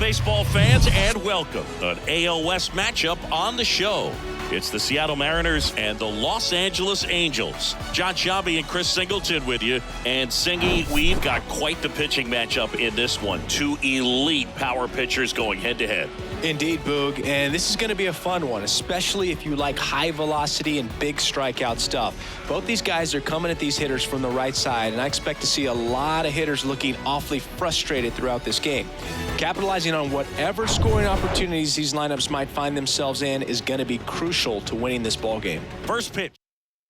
baseball fans, and welcome to an AL West matchup on the show. It's the Seattle Mariners and the Los Angeles Angels. John Shabby and Chris Singleton with you. And Singy, we've got quite the pitching matchup in this one. Two elite power pitchers going head-to-head. Indeed, Boog, and this is going to be a fun one, especially if you like high velocity and big strikeout stuff. Both these guys are coming at these hitters from the right side, and I expect to see a lot of hitters looking awfully frustrated throughout this game. Capitalizing on whatever scoring opportunities these lineups might find themselves in is going to be crucial to winning this ball game. First pitch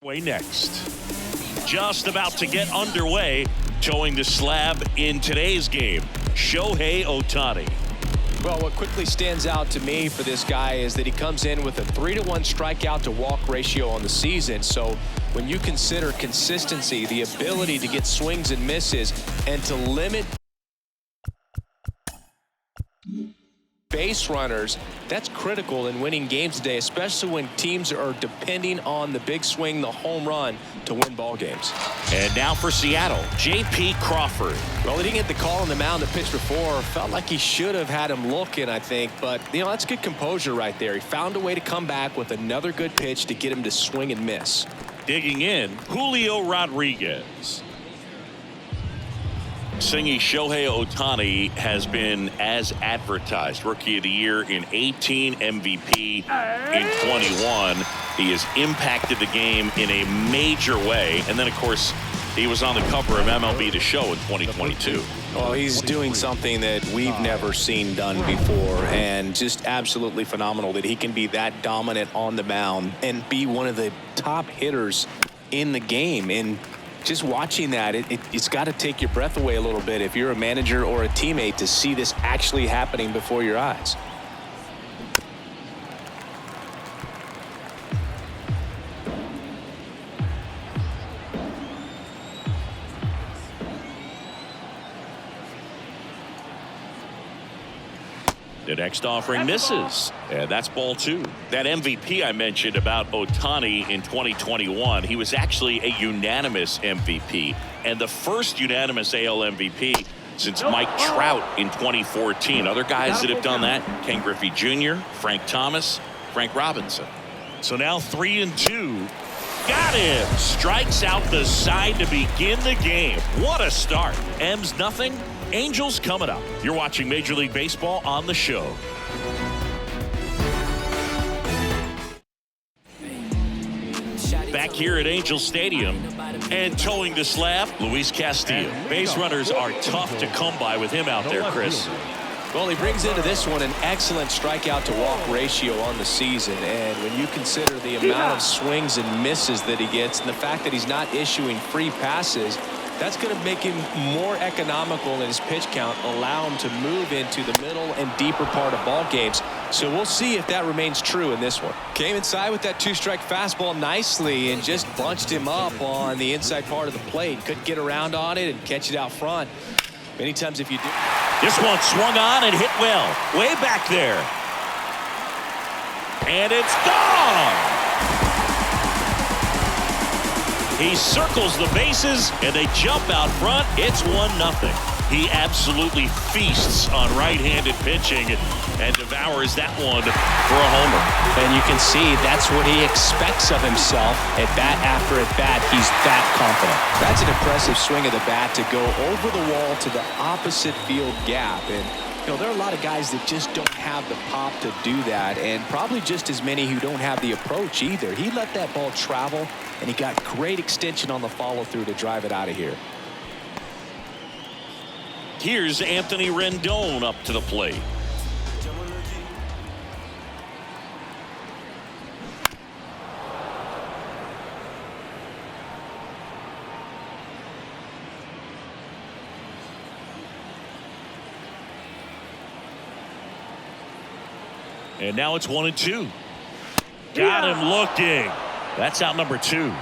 way next. Just about to get underway, towing the slab in today's game, Shohei Ohtani. Well, what quickly stands out to me for this guy is that he comes in with a 3-to-1 strikeout to walk ratio on the season. So when you consider consistency, the ability to get swings and misses, and to limit base runners, that's critical in winning games today, especially when teams are depending on the big swing, the home run, to win ball games. And now for Seattle, J.P. Crawford. Well, he didn't get the call on the mound that pitched before. Felt like he should have had him looking, I think. But, that's good composure right there. He found a way to come back with another good pitch to get him to swing and miss. Digging in, Julio Rodriguez. Singy, Shohei Ohtani has been as advertised. Rookie of the Year in 18, MVP in 21. He has impacted the game in a major way. And then, of course, he was on the cover of MLB The Show in 2022. Well, he's doing something that we've never seen done before, and just absolutely phenomenal that he can be that dominant on the mound and be one of the top hitters in the game. And just watching that, it's got to take your breath away a little bit if you're a manager or a teammate to see this actually happening before your eyes. The next offering misses, and that's ball two. That MVP I mentioned about Ohtani in 2021, he was actually a unanimous MVP, and the first unanimous AL MVP since Mike Trout in 2014. Other guys that have done that, Ken Griffey Jr., Frank Thomas, Frank Robinson. So now 3-2. Got him. Strikes out the side to begin the game. What a start. M's nothing. Angels coming up. You're watching Major League Baseball on the show. Back here at Angel Stadium and towing the slab, Luis Castillo. Base runners are tough to come by with him out there, Chris. Well, he brings into this one an excellent strikeout to walk ratio on the season, and when you consider the amount of swings and misses that he gets and the fact that he's not issuing free passes, that's going to make him more economical in his pitch count, allow him to move into the middle and deeper part of ball games. So we'll see if that remains true in this one. Came inside with that two-strike fastball nicely and just bunched him up on the inside part of the plate. Couldn't get around on it and catch it out front. Many times if you do. This one swung on and hit well. Way back there. And it's gone. He circles the bases, and they jump out front. It's 1-0. He absolutely feasts on right-handed pitching and devours that one for a homer. And you can see that's what he expects of himself at bat after at bat. He's that confident. That's an impressive swing of the bat to go over the wall to the opposite field gap. And there are a lot of guys that just don't have the pop to do that, and probably just as many who don't have the approach either. He let that ball travel, and he got great extension on the follow-through to drive it out of here. Here's Anthony Rendon up to the plate. And now it's 1-2. Got him looking. That's out number 2.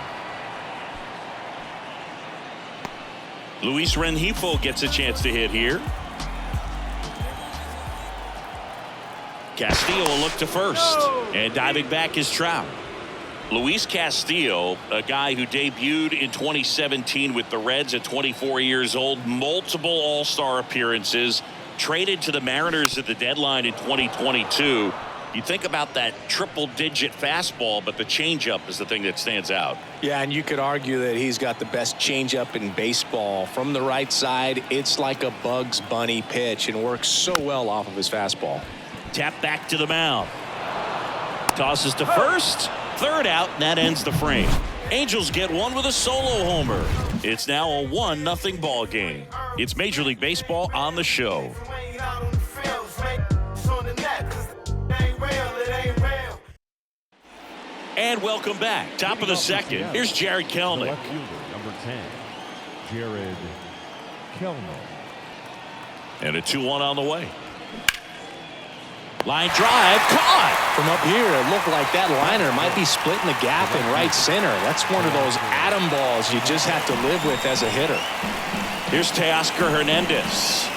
Luis Rengifo gets a chance to hit here. Castillo will look to first. And diving back is Trout. Luis Castillo, a guy who debuted in 2017 with the Reds at 24 years old, multiple All-Star appearances, Traded to the Mariners at the deadline in 2022. You think about that triple-digit fastball, but the changeup is the thing that stands out. Yeah, and you could argue that he's got the best changeup in baseball. From the right side, it's like a Bugs Bunny pitch and works so well off of his fastball. Tap back to the mound. Tosses to first. Third out, and that ends the frame. Angels get one with a solo homer. It's now a 1-0 ball game. It's Major League Baseball on the show. And welcome back. Top of the second. Here's Jared Kelenic. Left fielder, number 10, Jared Kelenic. And a 2-1 on the way. Line drive, caught. From up here, it looked like that liner might be splitting the gap in right center. That's one of those atom balls you just have to live with as a hitter. Here's Teoscar Hernandez.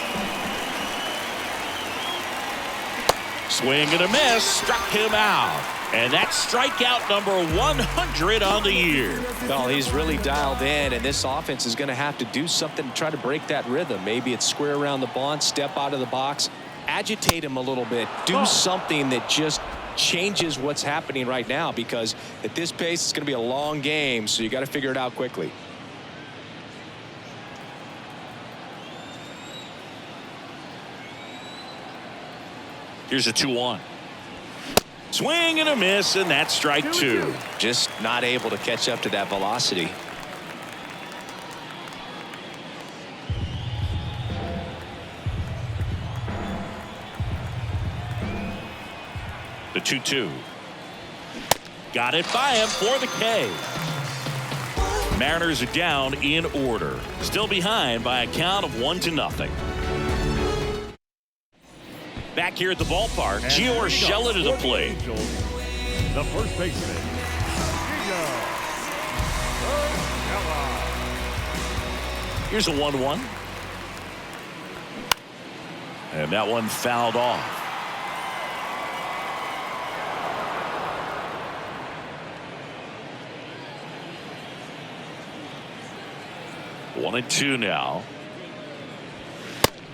Swing and a miss, struck him out. And that's strikeout number 100 on the year. Well, he's really dialed in, and this offense is going to have to do something to try to break that rhythm. Maybe it's square around the bunt, step out of the box, agitate him a little bit, do something that just changes what's happening right now, because at this pace it's going to be a long game, so you got to figure it out quickly. Here's a 2-1. Swing and a miss, and that's strike 2. Just not able to catch up to that velocity. The 2-2. Got it by him for the K. Mariners are down in order. Still behind by a count of 1-0. Back here at the ballpark, Gio Urshela to the plate. The first baseman, Gio Urshela. Here's a 1-1. And that one fouled off. One and two now.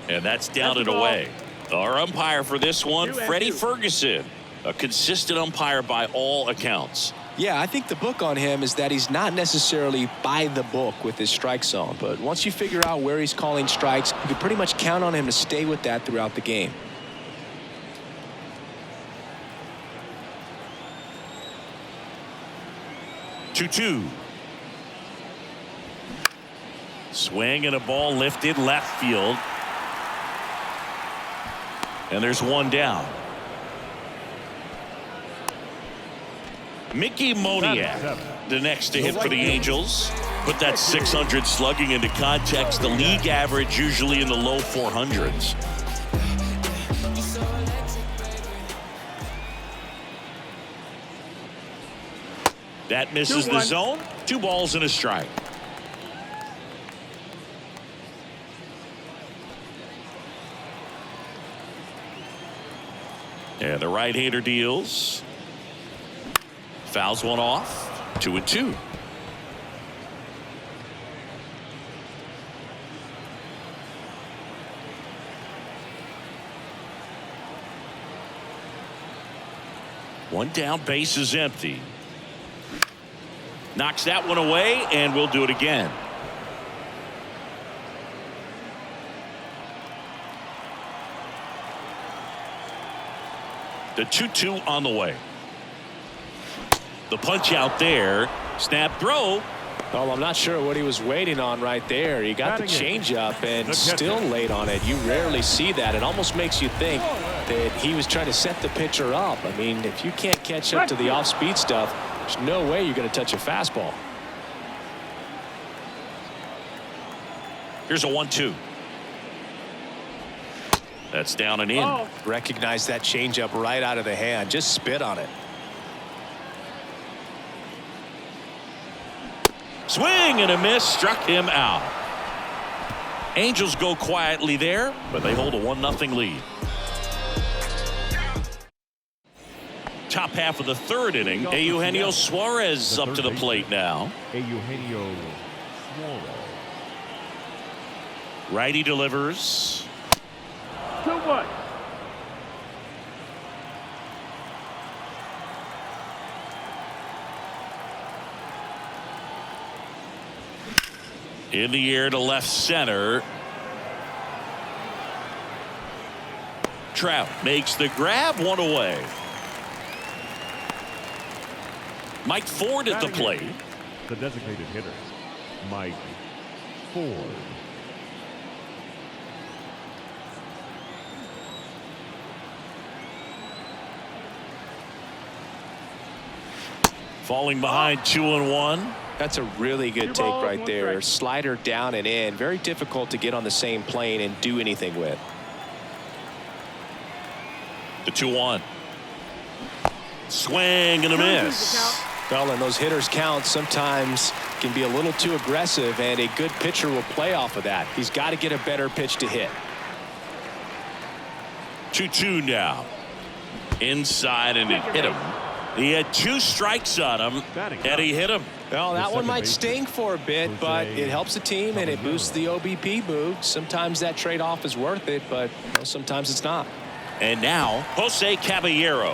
And that's down and away. Our umpire for this one, Freddie Ferguson, a consistent umpire by all accounts. Yeah, I think the book on him is that he's not necessarily by the book with his strike zone, but once you figure out where he's calling strikes, you can pretty much count on him to stay with that throughout the game. Two. Swing and a ball lifted left field. And there's one down. Mickey Moniak, the next to hit for the Angels. Put that 600 slugging into context. The league average usually in the low 400s. That misses the zone. 2 balls and a strike. And the right-hander deals. Fouls one off. 2-2. One down, base is empty. Knocks that one away, and we'll do it again. The 2-2 on the way. The punch out there. Snap throw. Well, I'm not sure what he was waiting on right there. He got the changeup and still late on it. You rarely see that. It almost makes you think that he was trying to set the pitcher up. I mean, if you can't catch up to the off-speed stuff, there's no way you're going to touch a fastball. Here's a 1-2. That's down and in. Recognize that changeup right out of the hand. Just spit on it. Swing and a miss, struck him out. Angels go quietly there, but they hold a 1-0 lead. Top half of the third inning, Eugenio Suarez up to the plate now. Eugenio Suarez. Righty delivers. In the air to left center. Trout makes the grab, one away. Mike Ford at the plate. The designated hitter, Mike Ford. Falling behind 2-1. That's a really good take right there. Slider down and in. Very difficult to get on the same plane and do anything with. The 2-1. Swing and a miss. Well, and those hitters count sometimes can be a little too aggressive, and a good pitcher will play off of that. He's got to get a better pitch to hit. 2-2 now. Inside, and it hit him. He had 2 strikes on him, and he hit him. Well, that one might sting for a bit, but it helps the team and it boosts the OBP boot. Sometimes that trade-off is worth it, but sometimes it's not. And now, Jose Caballero.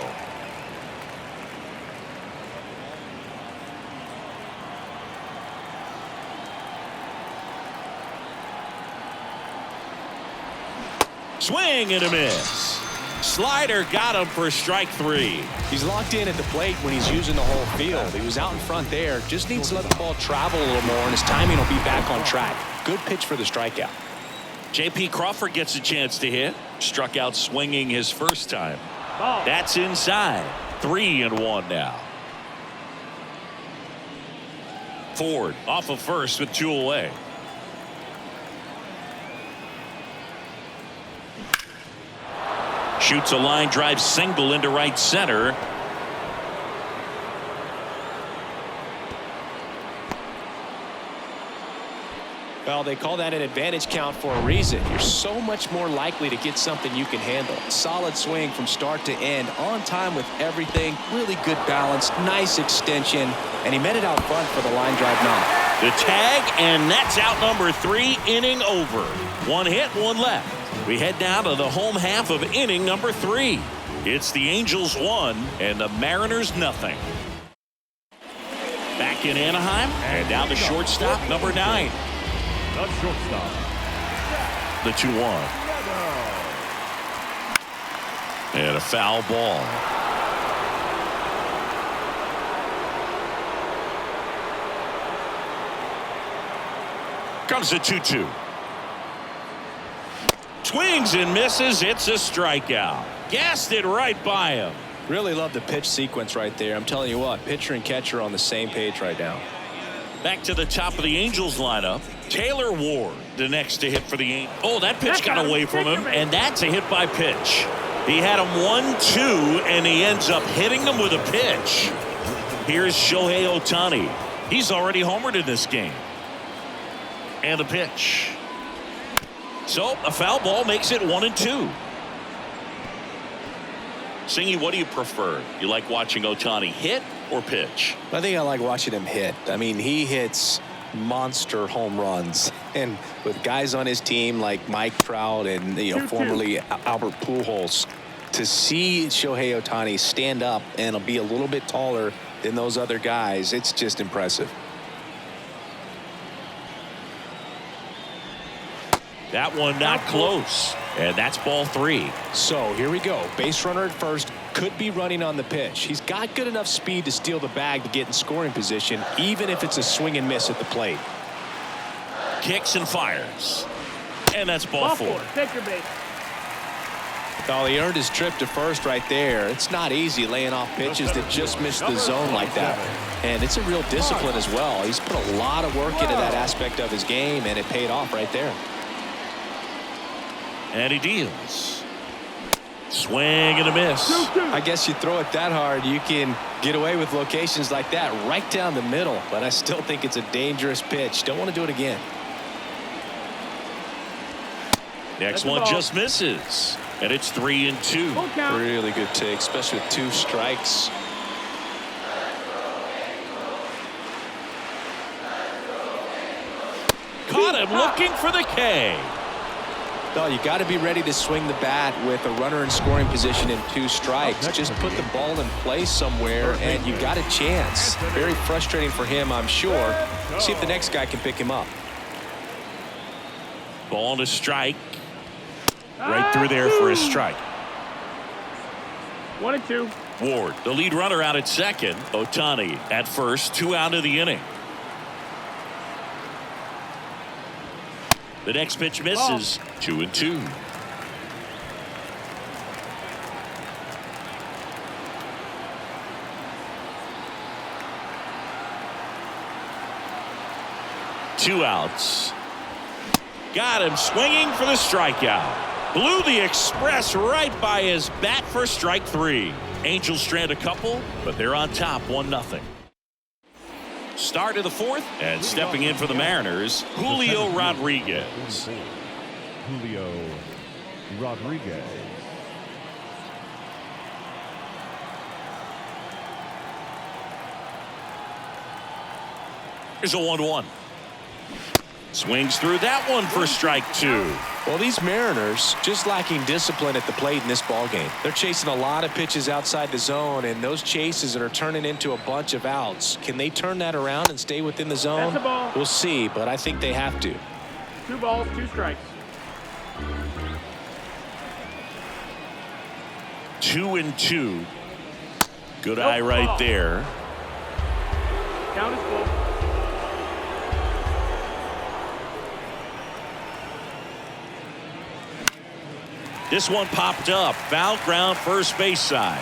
Swing and a miss. Slider got him for strike 3. He's locked in at the plate when he's using the whole field. He was out in front there. Just needs to let the ball travel a little more, and his timing will be back on track. Good pitch for the strikeout. J.P. Crawford gets a chance to hit. Struck out swinging his first time. That's inside. 3-1 now. Ford off of first with 2 away. Shoots a line drive single into right center. Well, they call that an advantage count for a reason. You're so much more likely to get something you can handle. Solid swing from start to end, on time with everything. Really good balance, nice extension, and he met it out front for the line drive knock. The tag, and that's out number 3, inning over. 1 hit, 1 left. We head down to the home half of inning number 3. It's the Angels 1 and the Mariners nothing. Back in Anaheim, and down the shortstop, number 9. The shortstop. The 2-1. And a foul ball. Comes the 2-2. Swings and misses. It's a strikeout. Gassed it right by him. Really love the pitch sequence right there. I'm telling you what, pitcher and catcher on the same page right now. Back to the top of the Angels lineup. Taylor Ward, the next to hit for the Angels. Oh, that pitch got away from him, and that's a hit by pitch. He had him 1-2, and he ends up hitting him with a pitch. Here's Shohei Ohtani. He's already homered in this game. And the pitch. So a foul ball makes it 1-2. Singy, what do you prefer? You like watching Ohtani hit or pitch? I think I like watching him hit. I mean, he hits monster home runs, and with guys on his team like Mike Trout and formerly Albert Pujols, to see Shohei Ohtani stand up and be a little bit taller than those other guys, it's just impressive. That one not close, and that's ball 3. So here we go. Base runner at first, could be running on the pitch. He's got good enough speed to steal the bag to get in scoring position, even if it's a swing and miss at the plate. Kicks and fires, and that's ball 4. Take your base. Oh, he earned his trip to first right there. It's not easy laying off pitches that just miss the zone like that. And it's a real discipline as well. He's put a lot of work into that aspect of his game, and it paid off right there. And he deals. Swing and a miss. I guess you throw it that hard, you can get away with locations like that right down the middle. But I still think it's a dangerous pitch. Don't want to do it again. Next one just misses. And it's 3-2. Really good take, especially with 2 strikes. Caught him looking for the K. No, you got to be ready to swing the bat with a runner in scoring position and 2 strikes. Just put the ball in place somewhere, and you got a chance. Very frustrating for him, I'm sure. See if the next guy can pick him up. Ball and a strike. Right through there for a strike. 1-2. Ward, the lead runner, out at second. Ohtani at first, 2 out of the inning. The next pitch misses. 2-2. Two outs. Got him swinging for the strikeout. Blew the express right by his bat for strike 3. Angels strand a couple, but they're on top 1-0. Start of the 4th, and stepping in for the Mariners, Julio Rodriguez. Julio Rodriguez. Here's a 1-1. Swings through that one for strike 2. Well, these Mariners just lacking discipline at the plate in this ball game. They're chasing a lot of pitches outside the zone, and those chases are turning into a bunch of outs. Can they turn that around and stay within the zone? That's a ball. We'll see, but I think they have to. 2 balls, 2 strikes. 2-2. Good eye right there. Count is full. This one popped up. Foul ground, first base side.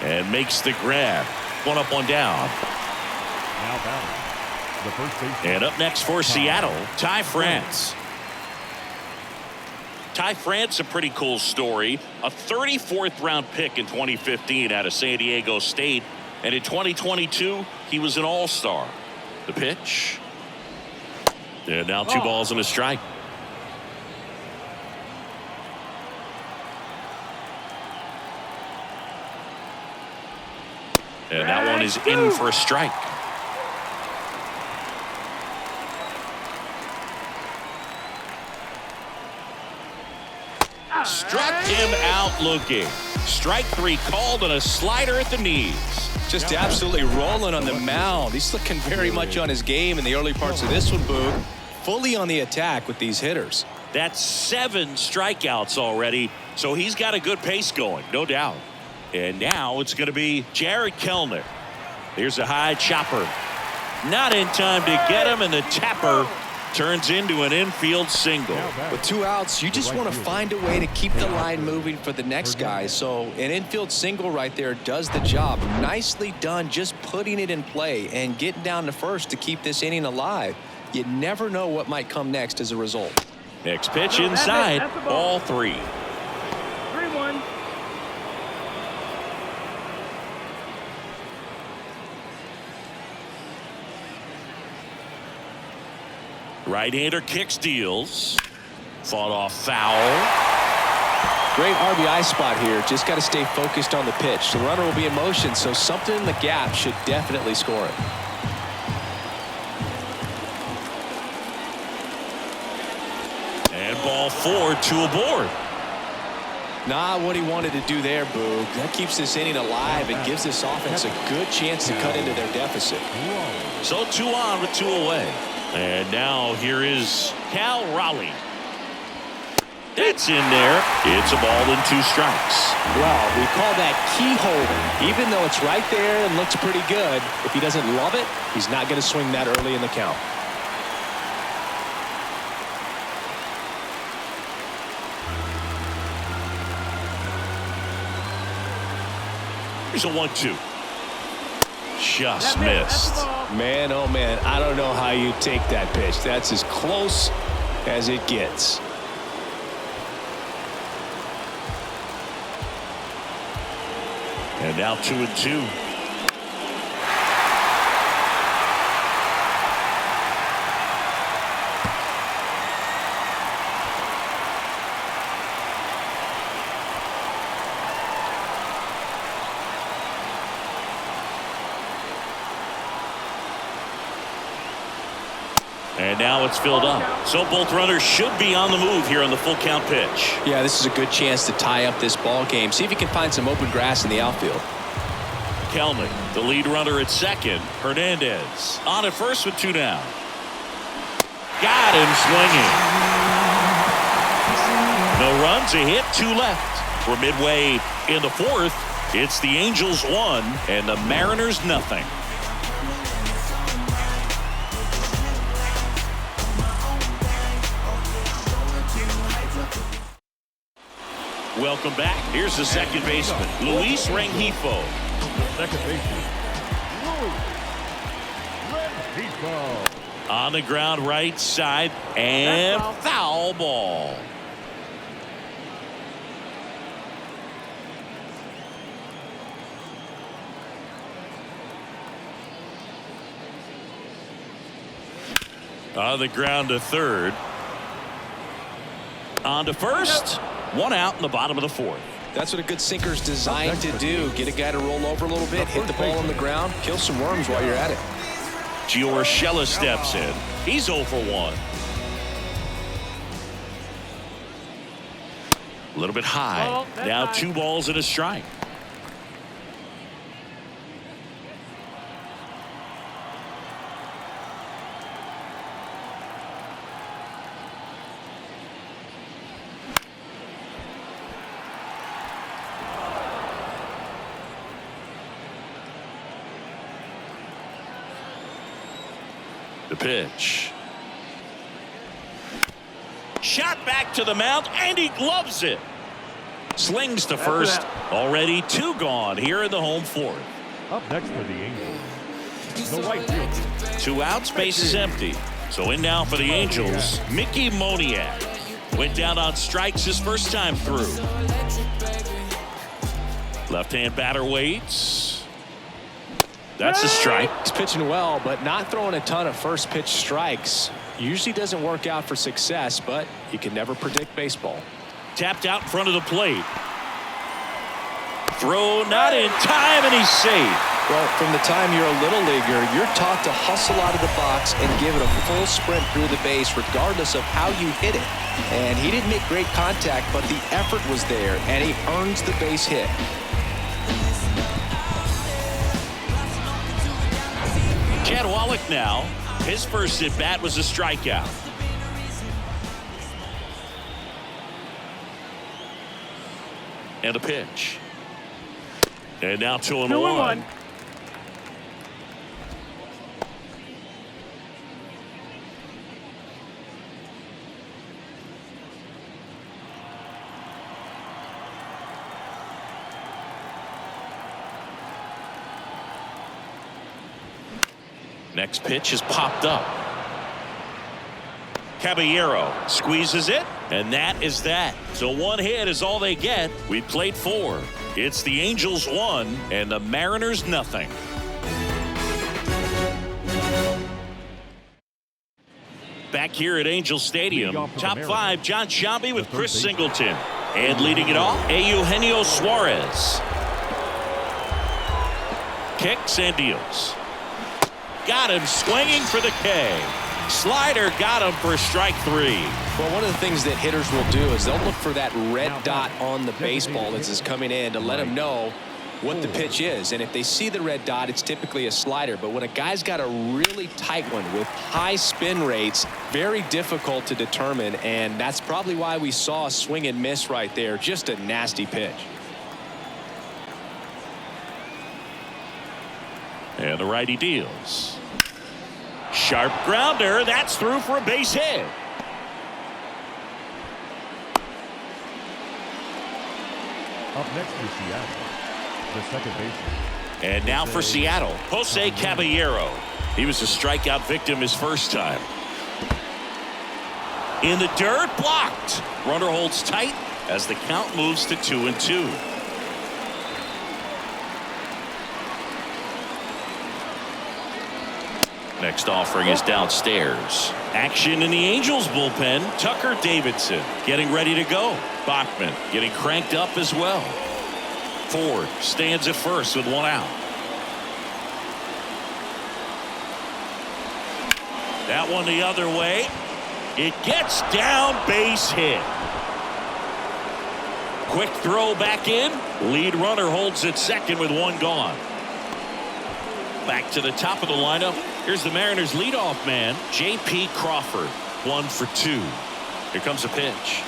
And makes the grab. 1 up, 1 down. Now batting. The first baseman. And up next for Seattle, Ty France. Ty France, a pretty cool story. A 34th round pick in 2015 out of San Diego State. And in 2022, he was an all-star. The pitch. And now 2 balls and a strike. And that one is in for a strike. Struck him out looking. Strike 3 called, and a slider at the knees. Just absolutely rolling on the mound. He's looking very much on his game in the early parts of this one, Boog. Fully on the attack with these hitters. That's 7 strikeouts already, so he's got a good pace going, no doubt. And now it's going to be Jared Kellner. Here's a high chopper. Not in time to get him, and the tapper turns into an infield single. With 2 outs, you just want to find a way to keep the line moving for the next guy. So an infield single right there does the job. Nicely done, just putting it in play and getting down to first to keep this inning alive. You never know what might come next as a result. Next pitch inside, ball 3. 3-1. Right-hander kicks, deals. Fought off foul. Great RBI spot here. Just got to stay focused on the pitch. The runner will be in motion, so something in the gap should definitely score it. And ball 4, 2 aboard. Not what he wanted to do there, Boog. That keeps this inning alive and gives this offense a good chance to cut into their deficit. So 2 on with 2 away. And now here is Cal Raleigh. That's in there. It's a ball and 2 strikes. Well, we call that key holding. Even though it's right there and looks pretty good, if he doesn't love it, he's not going to swing that early in the count. Here's a 1-2. Just missed. Man, oh man, I don't know how you take that pitch. That's as close as it gets. And now 2-2. And now it's filled up. So both runners should be on the move here on the full count pitch. Yeah, this is a good chance to tie up this ball game. See if you can find some open grass in the outfield. Kelnick, the lead runner at second. Hernandez on at first with 2 down. Got him swinging. No runs, a hit, 2 left. We're midway in the 4th. It's the Angels 1 and the Mariners nothing. Welcome back. Here's the second baseman, Luis Rengifo. Second baseman, Luis Rengifo. On the ground right side and foul ball. On the ground to third. On to first. 1 out in the bottom of the 4th. That's what a good sinker's designed to do. Get a guy to roll over a little bit, hit the ball on the ground, kill some worms while you're at it. Giorgella steps in. He's 0 for 1. A little bit high. Now 2 balls and a strike. The pitch. Shot back to the mound, and he gloves it. Slings to first. Already 2 gone here in the home 4th. Up next for the Angels, the right field. 2 outs, base is empty. So in now for the Angels, Mickey Moniak. Went down on strikes his first time through. Left-hand batter waits. That's a strike. He's pitching well, but not throwing a ton of first pitch strikes. Usually doesn't work out for success, but you can never predict baseball. Tapped out in front of the plate. Throw not in time, and he's safe. Well, from the time you're a little leaguer, you're taught to hustle out of the box and give it a full sprint through the base regardless of how you hit it. And he didn't make great contact, but the effort was there, and he earns the base hit. Chad Wallach now. His first at bat was a strikeout. And a pitch. And now 2-1. Next pitch is popped up. Caballero squeezes it, and that is that. So 1 hit is all they get. We played 4. It's the Angels 1 and the Mariners nothing. Back here at Angel Stadium, top 5, John Sciambi with Chris Singleton. And leading it off, Eugenio Suarez. Kicks and deals. Got him swinging for the K. Slider got him for strike 3. Well, one of the things that hitters will do is they'll look for that red dot on the baseball as it's coming in to let them know what the pitch is. And if they see the red dot, it's typically a slider. But when a guy's got a really tight one with high spin rates, very difficult to determine. And that's probably why we saw a swing and miss right there. Just a nasty pitch. And the righty deals. Sharp grounder. That's through for a base hit. Up next for Seattle, the second baseman. And now for Seattle, Jose Caballero. He was a strikeout victim his first time. In the dirt, blocked. Runner holds tight as the count moves to 2-2. Next offering is downstairs. Action in the Angels bullpen. Tucker Davidson getting ready to go. Bachman getting cranked up as well. Ford stands at first with 1 out. That one the other way. It gets down, base hit. Quick throw back in. Lead runner holds at second with 1 gone. Back to the top of the lineup. Here's the Mariners leadoff man, J.P. Crawford. 1 for 2. Here comes a pitch.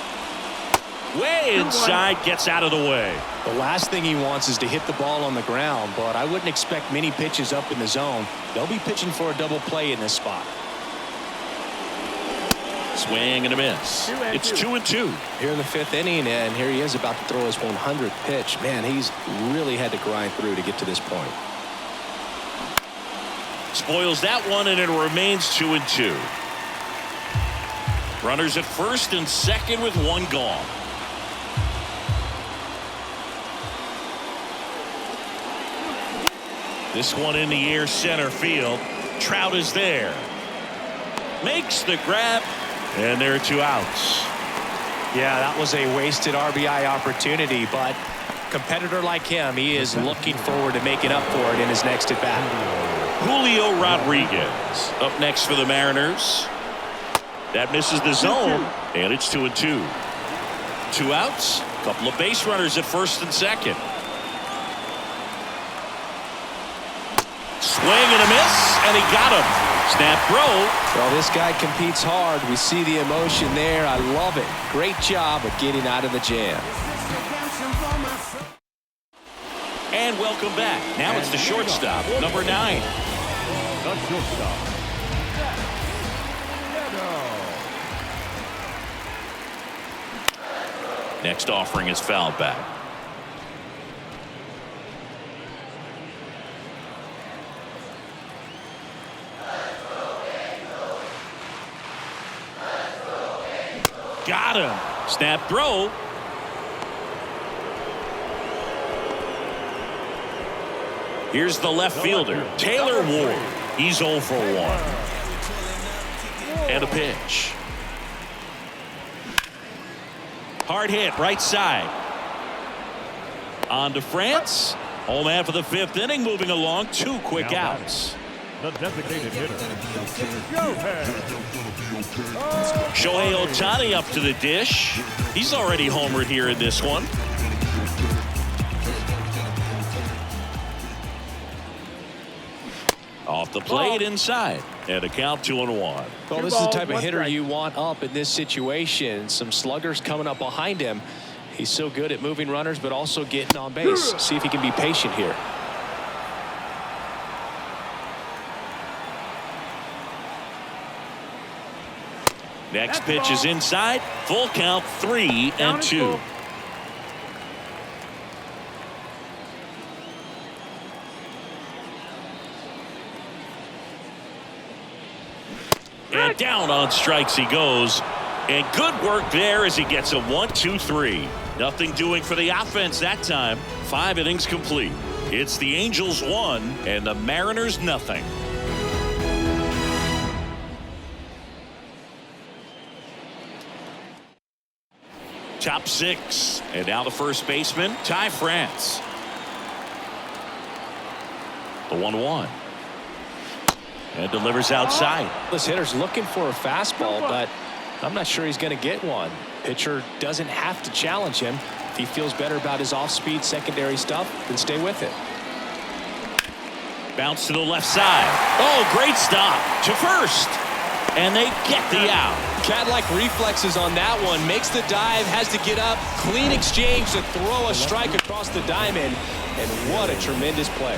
Way inside, gets out of the way. The last thing he wants is to hit the ball on the ground, but I wouldn't expect many pitches up in the zone. They'll be pitching for a double play in this spot. Swing and a miss. It's 2-2. Here in the 5th inning, and here he is about to throw his 100th pitch. Man, he's really had to grind through to get to this point. Spoils that one, and it remains 2-2. Runners at first and second with one gone. This one in the air, center field. Trout is there. Makes the grab, and there are 2 outs. Yeah, that was a wasted RBI opportunity, but competitor like him, he is looking forward to making up for it in his next at bat. Julio Rodriguez up next for the Mariners. That misses the zone, and it's 2-2. 2 outs, couple of base runners at first and second. Swing and a miss, and he got him. Snap throw. Well, this guy competes hard. We see the emotion there. I love it. Great job of getting out of the jam. And welcome back. Now it's the shortstop, number 9. The shortstop. Next offering is fouled back. Got him. Snap throw. Here's the left fielder, Taylor Ward. He's 0 for 1. And a pitch. Hard hit, right side. On to France. Home man for the 5th inning, moving along. 2 quick outs. The designated hitter. Shohei Ohtani up to the dish. He's already homered here in this one. Off the plate inside. And a count 2-1. Well, this is the type of hitter you want up in this situation. Some sluggers coming up behind him. He's so good at moving runners, but also getting on base. See if he can be patient here. Next pitch is inside. Full count, 3-2. And down on strikes he goes. And good work there as he gets a 1-2-3. Nothing doing for the offense that time. 5 innings complete. It's the Angels 1 and the Mariners nothing. Top 6. And now the first baseman, Ty France. The 1-1. And delivers outside. This hitter's looking for a fastball, but I'm not sure he's going to get one. Pitcher doesn't have to challenge him. If he feels better about his off-speed secondary stuff, then stay with it. Bounce to the left side. Oh, great stop to first. And they get the out. Cat-like reflexes on that one. Makes the dive, has to get up. Clean exchange to throw a strike across the diamond. And what a tremendous play.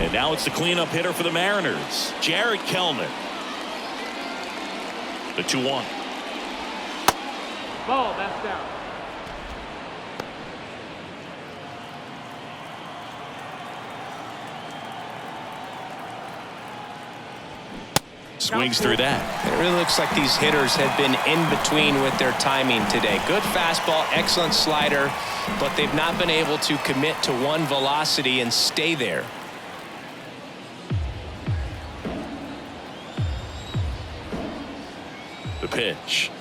And now it's the cleanup hitter for the Mariners, Jared Kellner. The 2-1. Ball, that's down. Swings through that. It really looks like these hitters have been in between with their timing today. Good fastball, excellent slider, but they've not been able to commit to one velocity and stay there. The pitch.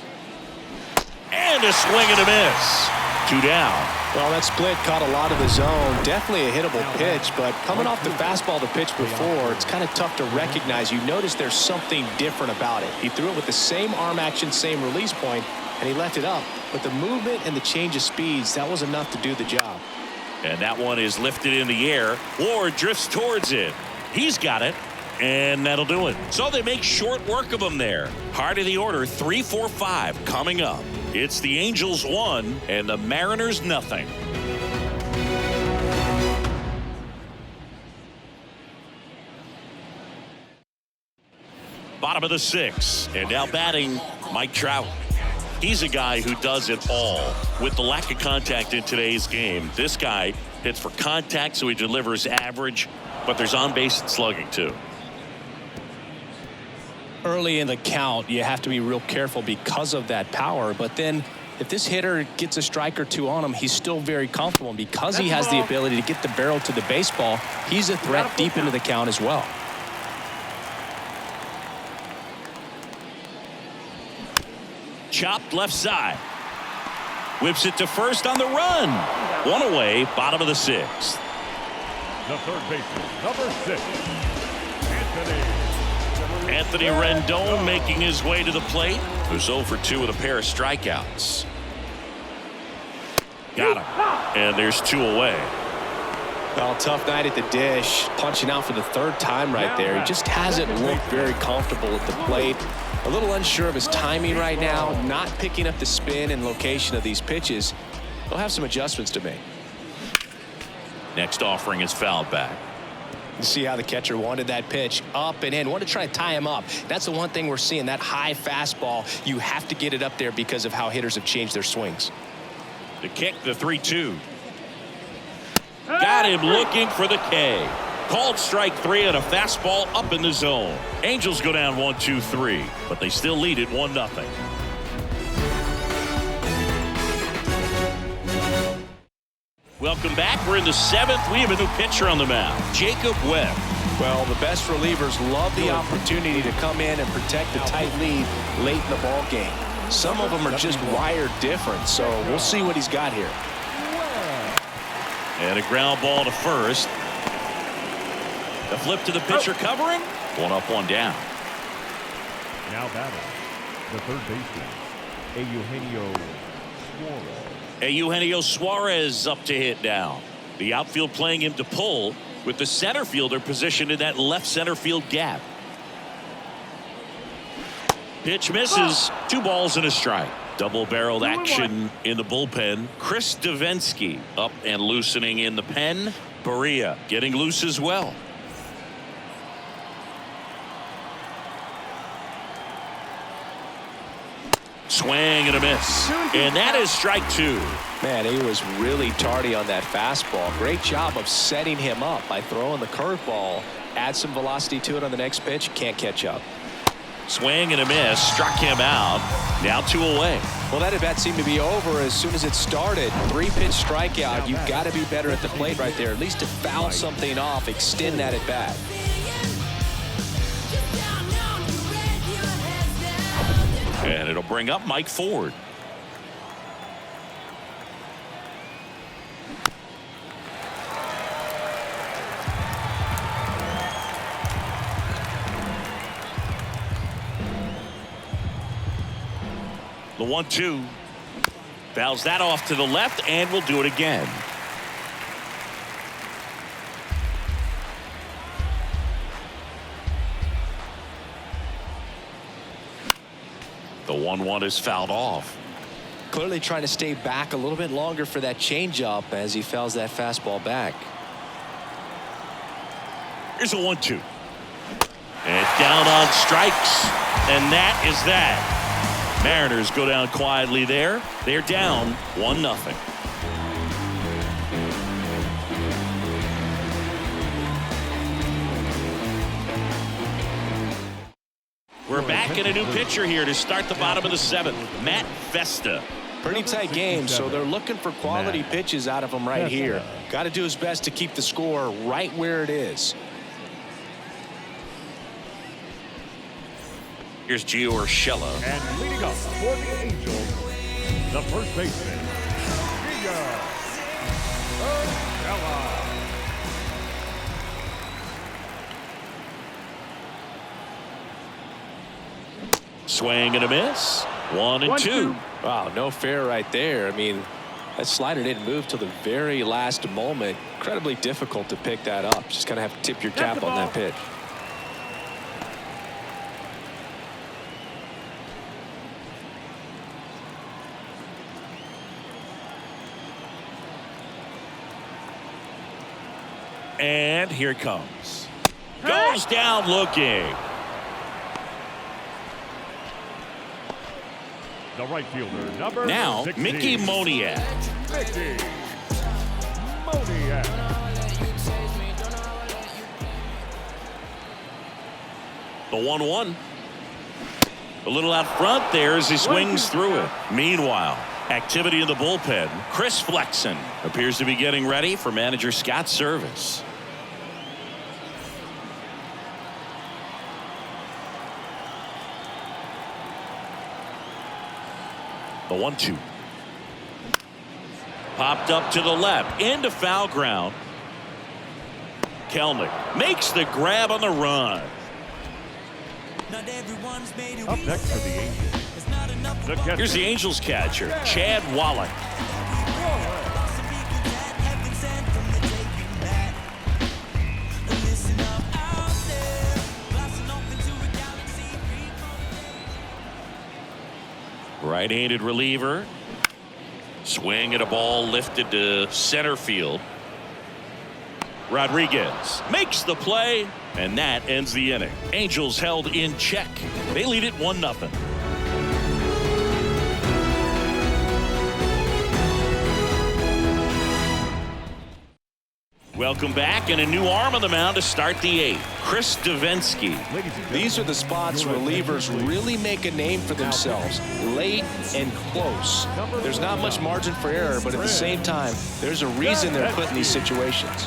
And a swing and a miss. 2 down. Well, that split caught a lot of the zone. Definitely a hittable pitch, but coming off the fastball the pitch before, it's kind of tough to recognize. You notice there's something different about it. He threw it with the same arm action, same release point, and he left it up. But the movement and the change of speeds, that was enough to do the job. And that one is lifted in the air. Ward drifts towards it. He's got it. And that'll do it. So they make short work of them there. Heart of the order, 3, 4, 5 coming up. It's the Angels 1 and the Mariners nothing. Bottom of the 6th, and now batting Mike Trout. He's a guy who does it all. With the lack of contact in today's game, this guy hits for contact, so he delivers average, but there's on-base slugging too. Early in the count, you have to be real careful because of that power, but then if this hitter gets a strike or two on him, he's still very comfortable, and because he has the ability to get the barrel to the baseball, he's a threat deep into the count as well. Chopped left side. Whips it to first on the run. One away, bottom of the 6th. The third baseman, number 6, Anthony Rendon making his way to the plate. Who's 0 for 2 with a pair of strikeouts. Got him. And there's 2 away. Well, tough night at the dish. Punching out for the 3rd time right there. He just hasn't looked very comfortable at the plate. A little unsure of his timing right now. Not picking up the spin and location of these pitches. He'll have some adjustments to make. Next offering is fouled back. You see how the catcher wanted that pitch up and in. Wanted to try to tie him up. That's the one thing we're seeing. That high fastball. You have to get it up there because of how hitters have changed their swings. The kick, the 3-2. Got him looking for the K. Called strike 3 on a fastball up in the zone. Angels go down 1-2-3, but they still lead it 1-0. Welcome back. We're in the 7th. We have a new pitcher on the mound, Jacob Webb. Well, the best relievers love the opportunity to come in and protect the tight lead late in the ball game. Some of them are just wired different, so we'll see what he's got here. And a ground ball to first. The flip to the pitcher covering. 1 up, 1 down. Now batting, the third baseman, Eugenio Suarez. Eugenio Suarez up to hit now. The outfield playing him to pull, with the center fielder positioned in that left center field gap. Pitch misses. 2 balls and a strike. Double-barreled action in the bullpen. Chris Davinsky up and loosening in the pen. Barria getting loose as well. Swing and a miss. And that is strike 2. Man, he was really tardy on that fastball. Great job of setting him up by throwing the curveball. Add some velocity to it on the next pitch. Can't catch up. Swing and a miss. Struck him out. Now 2 away. Well, that at bat seemed to be over as soon as it started. 3-pitch strikeout. You've got to be better at the plate right there. At least to foul something off. Extend that at bat. And it'll bring up Mike Ford. The 1-2. Fouls that off to the left, and we'll do it again. The 1-1 is fouled off. Clearly trying to stay back a little bit longer for that changeup as he fouls that fastball back. Here's a 1-2. And down on strikes. And that is that. Mariners go down quietly there. They're down 1-0. We're back in a new pitcher here to start the bottom of the 7th. Matt Vesta. Pretty tight game, so they're looking for quality pitches out of him right here. Got to do his best to keep the score right where it is. Here's Gio Urshela. And leading up for the Angels, the first baseman, Gio Urshela. Swing and a miss. 1-2. Wow, no fair right there. I mean, that slider didn't move till the very last moment. Incredibly difficult to pick that up. Just kind of have to tip your cap on that pitch. And here it comes. Goes down looking. The right fielder, number Now, 16. Mickey Moniak. Mickey Moniak. The 1-1. A little out front there as he swings through it. Meanwhile, activity in the bullpen. Chris Flexen appears to be getting ready for manager Scott's service. The 1-2. Popped up to the left into foul ground. Kelnick makes the grab on the run. Up next for the Angels. The catcher. Here's the Angels catcher, Chad Wallach. Right-handed reliever. Swing at a ball lifted to center field. Rodriguez makes the play, and that ends the inning. Angels held in check. They lead it 1-0. Welcome back, and a new arm on the mound to start the 8th. Chris Davinsky. These are the spots relievers really make a name for themselves. Late and close. There's not much margin for error, but at the same time, there's a reason they're put in these situations.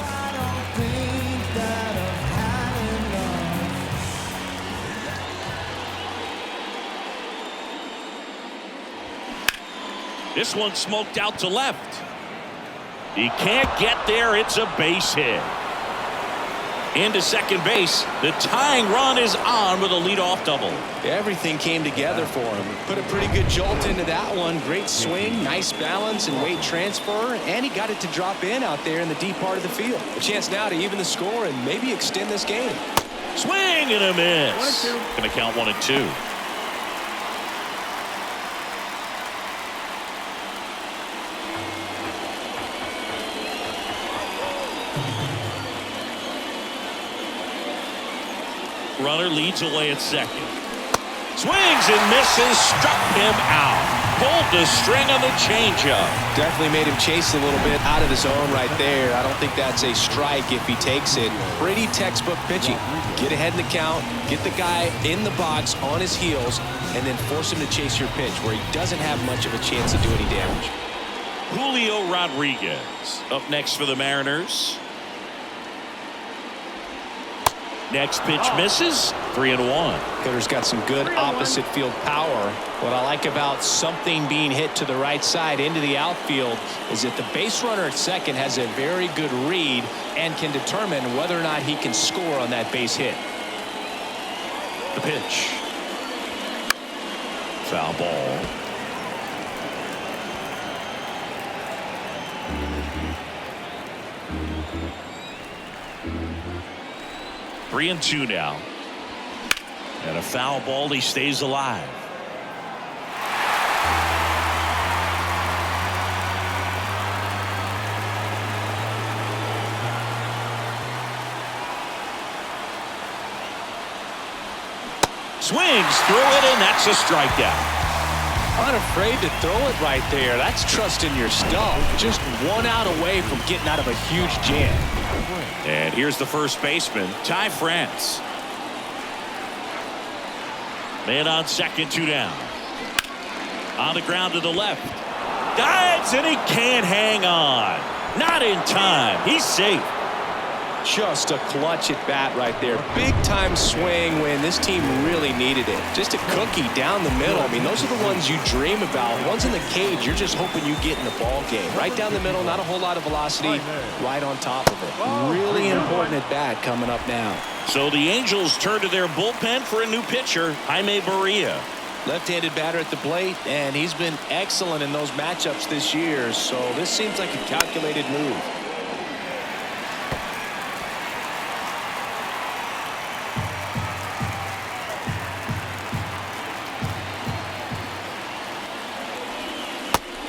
This one smoked out to left. He can't get there. It's a base hit. Into second base. The tying run is on with a leadoff double. Everything came together for him. Put a pretty good jolt into that one. Great swing, nice balance and weight transfer, and he got it to drop in out there in the deep part of the field. A chance now to even the score and maybe extend this game. Swing and a miss. Going to count 1-2. Runner leads away at second. Swings and misses, struck him out. Pulled the string on the changeup. Definitely made him chase a little bit out of the zone right there. I don't think that's a strike if he takes it. Pretty textbook pitching. Get ahead in the count, get the guy in the box on his heels, and then force him to chase your pitch where he doesn't have much of a chance to do any damage. Julio Rodriguez up next for the Mariners. Next pitch misses. 3-1. Hitter's got some good opposite field power. What I like about something being hit to the right side into the outfield is that the base runner at second has a very good read and can determine whether or not he can score on that base hit. The pitch. Foul ball. Three and 2 now. And a foul ball. He stays alive. Swings through it, and that's a strikeout. Unafraid to throw it right there. That's trusting your stuff. Just one out away from getting out of a huge jam. And here's the first baseman, Ty France. Man on second, 2 down. On the ground to the left. Dives, and he can't hang on. Not in time. He's safe. Just a clutch at bat right there. Big time swing when this team really needed it. Just a cookie down the middle. I mean, those are the ones you dream about. Ones in the cage, you're just hoping you get in the ball game. Right down the middle, not a whole lot of velocity, right on top of it. Really important at bat coming up now. So the Angels turn to their bullpen for a new pitcher, Jaime Barria. Left-handed batter at the plate, and he's been excellent in those matchups this year. So this seems like a calculated move.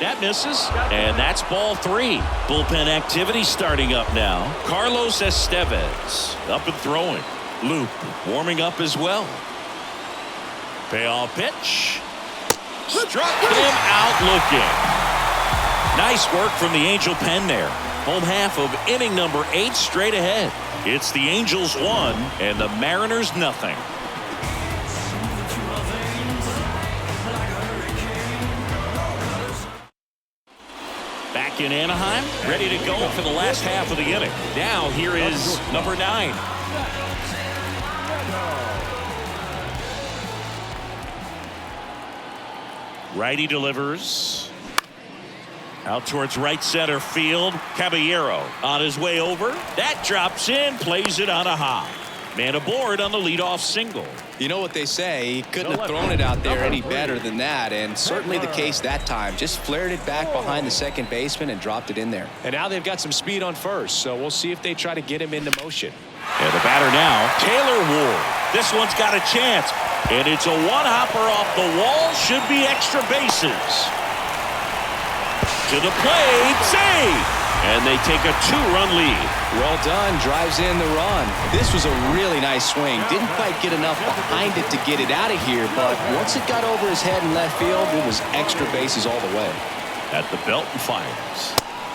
That misses, and that's ball 3. Bullpen activity starting up now. Carlos Estevez up and throwing. Loop warming up as well. Payoff pitch. Struck him out looking. Nice work from the Angel pen there. Home half of inning number 8 straight ahead. It's the Angels 1 and the Mariners nothing. Back in Anaheim, ready to go for the last half of the inning. Now here is number 9. Righty delivers. Out towards right center field. Caballero on his way over. That drops in, plays it on a hop. Man aboard on the leadoff single. You know what they say, he couldn't have thrown it out there any better than that, and certainly the case that time. Just flared it back behind the second baseman and dropped it in there. And now they've got some speed on first, so we'll see if they try to get him into motion. And the batter now, Taylor Ward. This one's got a chance, and it's a one-hopper off the wall. Should be extra bases. To the plate, save! And they take a 2-run lead. Well done, drives in the run. This was a really nice swing. Didn't quite get enough behind it to get it out of here, but once it got over his head in left field, it was extra bases all the way. At the belt and fires.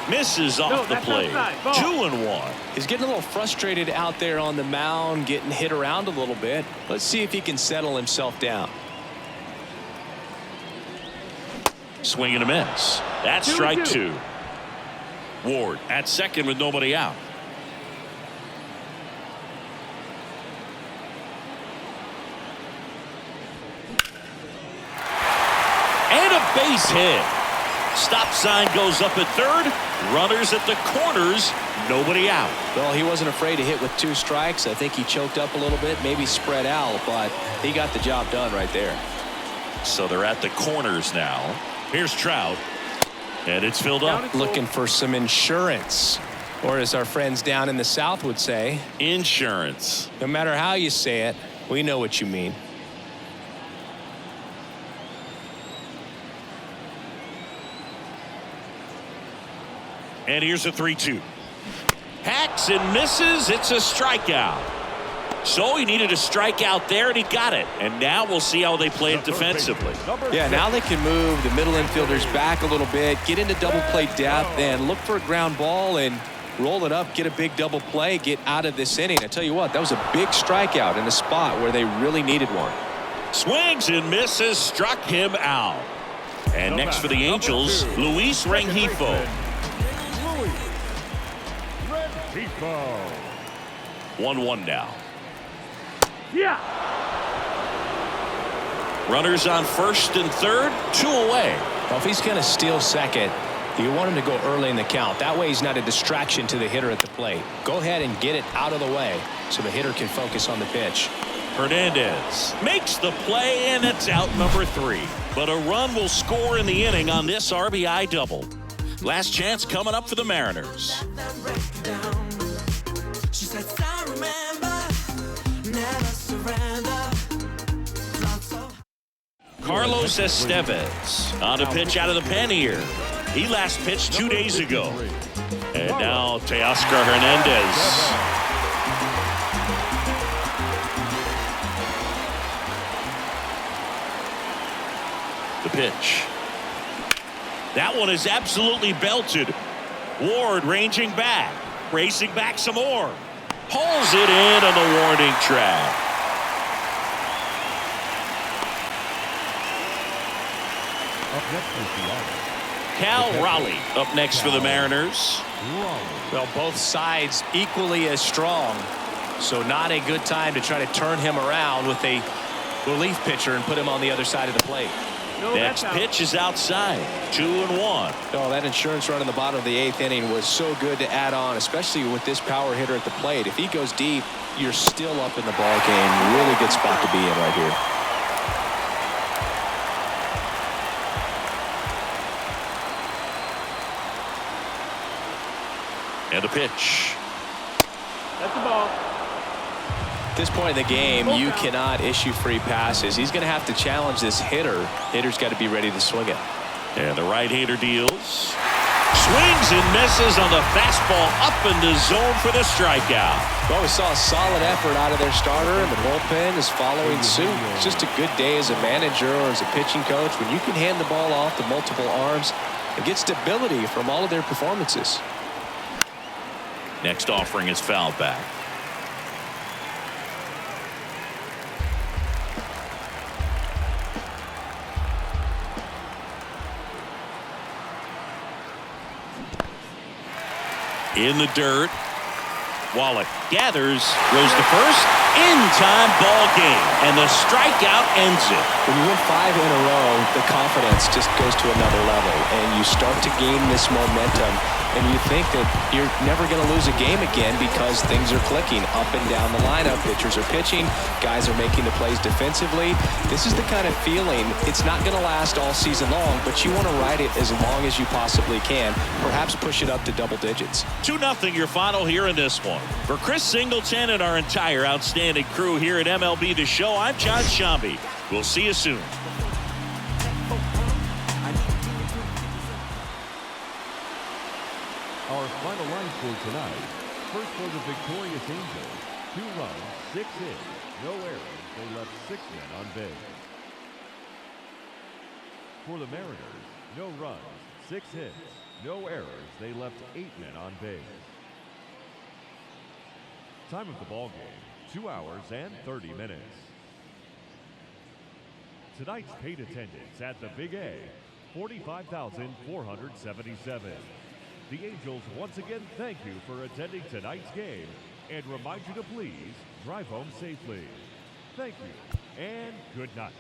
Misses off the plate. 2-1. He's getting a little frustrated out there on the mound, getting hit around a little bit. Let's see if he can settle himself down. Swing and a miss. That's strike 2. Ward at second with nobody out. And a base hit. Stop sign goes up at third. Runners at the corners. Nobody out. Well, he wasn't afraid to hit with 2 strikes. I think he choked up a little bit, maybe spread out, but he got the job done right there. So they're at the corners now. Here's Trout. And it's filled up. Looking for some insurance. Or as our friends down in the South would say, insurance. No matter how you say it, we know what you mean. And here's a 3-2. Hacks and misses. It's a strikeout. So he needed a strikeout there, and he got it. And now we'll see how they play it defensively. Yeah, now they can move the middle infielders back a little bit, get into double play depth, and look for a ground ball and roll it up, get a big double play, get out of this inning. I tell you what, that was a big strikeout in a spot where they really needed one. Swings and misses, struck him out. And next for the Angels, Luis Rengifo. 1-1 now. Yeah. Runners on first and third, 2 away. Well, if he's going to steal second, you want him to go early in the count. That way he's not a distraction to the hitter at the plate. Go ahead and get it out of the way so the hitter can focus on the pitch. Hernandez makes the play, and it's out number 3. But a run will score in the inning on this RBI double. Last chance coming up for the Mariners. Carlos Estevez on a pitch out of the pen here. He last pitched 2 days ago. And now Teoscar Hernandez. The pitch. That one is absolutely belted. Ward ranging back. Racing back some more. Pulls it in on the warning track. Cal Raleigh up next for the Mariners. Well, both sides equally as strong. So not a good time to try to turn him around with a relief pitcher and put him on the other side of the plate. Next pitch is outside. 2-1. Oh, that insurance run in the bottom of the 8th inning was so good to add on, especially with this power hitter at the plate. If he goes deep, you're still up in the ball game. Really good spot to be in right here. And a pitch. That's the ball. At this point in the game, you cannot issue free passes. He's going to have to challenge this hitter. Hitter's got to be ready to swing it. And the right-hander deals. Swings and misses on the fastball up in the zone for the strikeout. Well, we saw a solid effort out of their starter, and the bullpen is following suit. It's just a good day as a manager or as a pitching coach when you can hand the ball off to multiple arms and get stability from all of their performances. Next offering is fouled back. In the dirt. Wallach gathers, goes to first, in time, ball game, and the strikeout ends it. When you win 5 in a row, the confidence just goes to another level, and you start to gain this momentum, and you think that you're never going to lose a game again because things are clicking up and down the lineup. Pitchers are pitching, guys are making the plays defensively. This is the kind of feeling, it's not going to last all season long, but you want to ride it as long as you possibly can, perhaps push it up to double digits. 2-0 your final here in this one. For Chris Singleton and our entire outstanding crew here at MLB The Show, I'm John Shambi. We'll see you soon. Our final line score tonight. First for the victorious Angels. 2 runs, 6 hits, no errors. They left 6 men on base. For the Mariners, no runs, 6 hits, no errors. They left 8 men on base. Time of the ball game, 2 hours and 30 minutes. Tonight's paid attendance at the Big A, 45,477. The Angels once again thank you for attending tonight's game and remind you to please drive home safely. Thank you and good night.